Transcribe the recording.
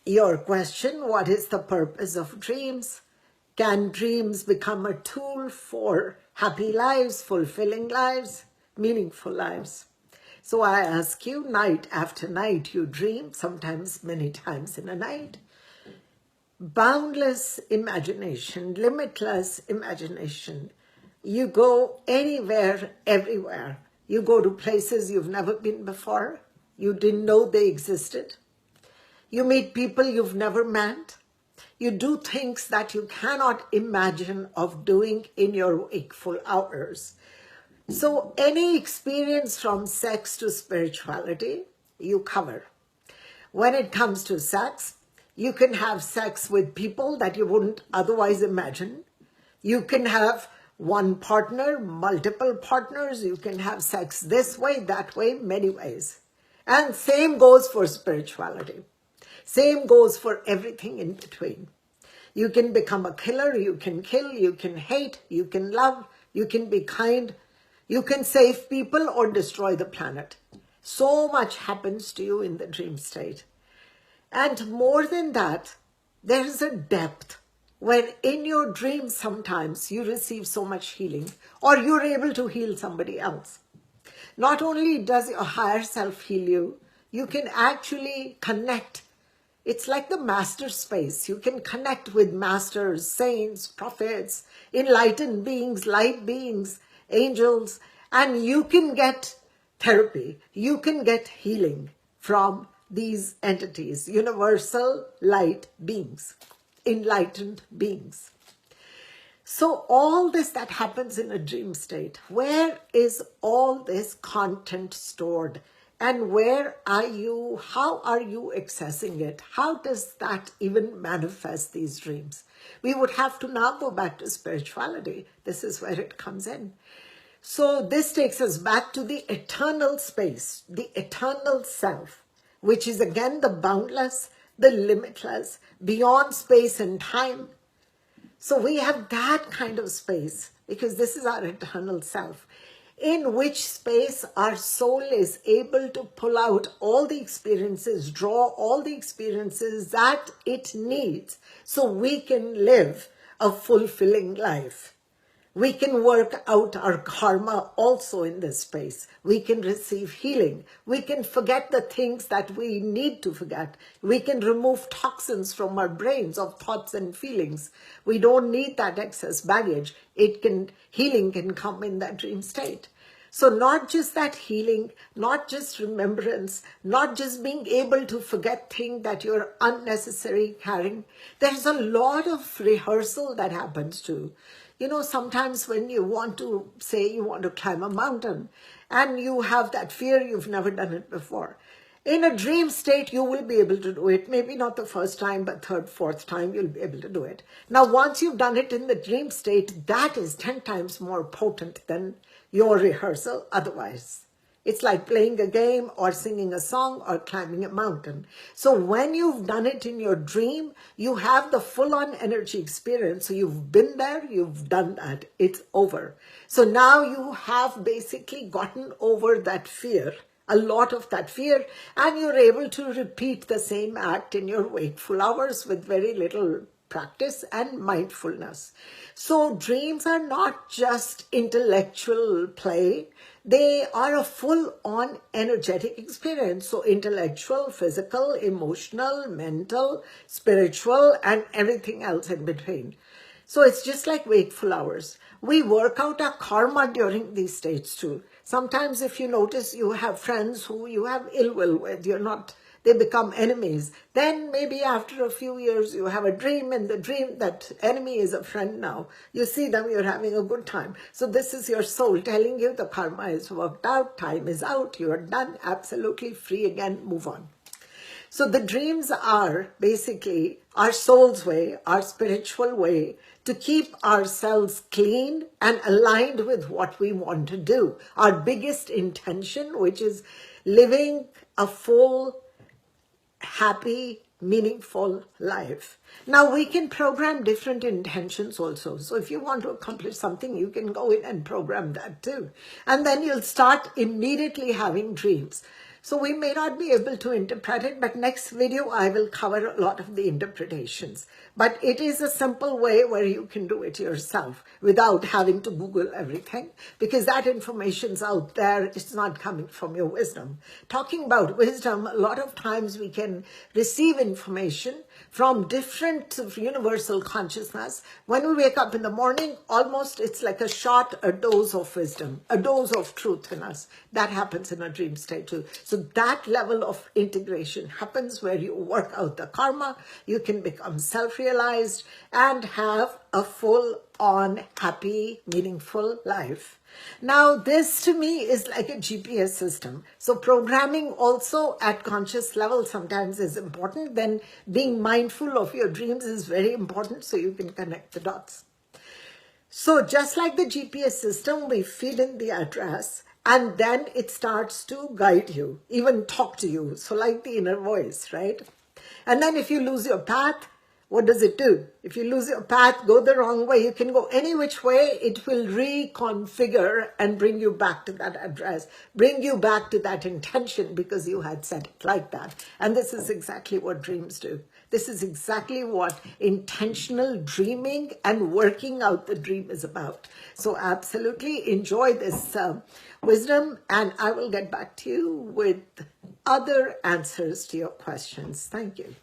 your question, what is the purpose of dreams? Can dreams become a tool for happy lives, fulfilling lives, meaningful lives? So I ask you, night after night, you dream, sometimes many times in a night. Boundless imagination, limitless imagination. You go anywhere, everywhere. You go to places you've never been before. You didn't know they existed. You meet people you've never met. You do things that you cannot imagine of doing in your wakeful hours. So any experience from sex to spirituality, you cover. When it comes to sex, you can have sex with people that you wouldn't otherwise imagine. You can have one partner, multiple partners. You can have sex this way, that way, many ways. And same goes for spirituality. Same goes for everything in between. You can become a killer, you can kill, you can hate, you can love, you can be kind, you can save people or destroy the planet. So much happens to you in the dream state. And more than that, there is a depth where in your dreams sometimes you receive so much healing or you're able to heal somebody else. Not only does your higher self heal you, you can actually connect. It's like the master space. You can connect with masters, saints, prophets, enlightened beings, light beings, angels, and you can get therapy. You can get healing from these entities, universal light beings, enlightened beings. So all this that happens in a dream state, where is all this content stored? And where are you? How are you accessing it? How does that even manifest these dreams? We would have to now go back to spirituality. This is where it comes in. So this takes us back to the eternal space, the eternal self, which is again the boundless, the limitless, beyond space and time. So we have that kind of space because this is our eternal self, in which space our soul is able to pull out all the experiences, draw all the experiences that it needs so we can live a fulfilling life. We can work out our karma also in this space. We can receive healing. We can forget the things that we need to forget. We can remove toxins from our brains of thoughts and feelings. We don't need that excess baggage. Healing can come in that dream state. So not just that healing, not just remembrance, not just being able to forget things that you're unnecessarily carrying. There's a lot of rehearsal that happens too. You know, sometimes when you want to say you want to climb a mountain and you have that fear, you've never done it before. In a dream state, you will be able to do it. Maybe not the first time, but third, fourth time, you'll be able to do it. Now, once you've done it in the dream state, that is 10 times more potent than your rehearsal otherwise. It's like playing a game or singing a song or climbing a mountain. So when you've done it in your dream, you have the full-on energy experience. So you've been there, you've done that, it's over. So now you have basically gotten over that fear, a lot of that fear, and you're able to repeat the same act in your wakeful hours with very little practice and mindfulness. So dreams are not just intellectual play. They are a full-on energetic experience. So intellectual, physical, emotional, mental, spiritual, and everything else in between. So it's just like wakeful hours. We work out our karma during these states too. Sometimes if you notice you have friends who you have ill will with, they become enemies. Then maybe after a few years you have a dream, and the dream, that enemy is a friend now. You see them, you're having a good time. So this is your soul telling you the karma is worked out, time is out, you're done, absolutely free again, move on. So the dreams are basically our soul's way, our spiritual way to keep ourselves clean and aligned with what we want to do. Our biggest intention, which is living a full, happy, meaningful life. Now we can program different intentions also. So if you want to accomplish something, you can go in and program that too. And then you'll start immediately having dreams. So we may not be able to interpret it, but next video I will cover a lot of the interpretations. But it is a simple way where you can do it yourself without having to Google everything, because that information's out there. It's not coming from your wisdom. Talking about wisdom, a lot of times we can receive information from different universal consciousness. When we wake up in the morning, almost it's like a shot, a dose of wisdom, a dose of truth in us. That happens in a dream state too. So that level of integration happens where you work out the karma, you can become self-realized and have a full-on, happy, meaningful life. Now, this to me is like a GPS system. So programming also at conscious level sometimes is important. Then being mindful of your dreams is very important so you can connect the dots. So just like the GPS system, we feed in the address and then it starts to guide you, even talk to you. So like the inner voice, right? And then if you lose your path, what does it do? If you lose your path, go the wrong way, you can go any which way, it will reconfigure and bring you back to that address, bring you back to that intention because you had set it like that. And this is exactly what dreams do. This is exactly what intentional dreaming and working out the dream is about. So absolutely enjoy this wisdom, and I will get back to you with other answers to your questions. Thank you.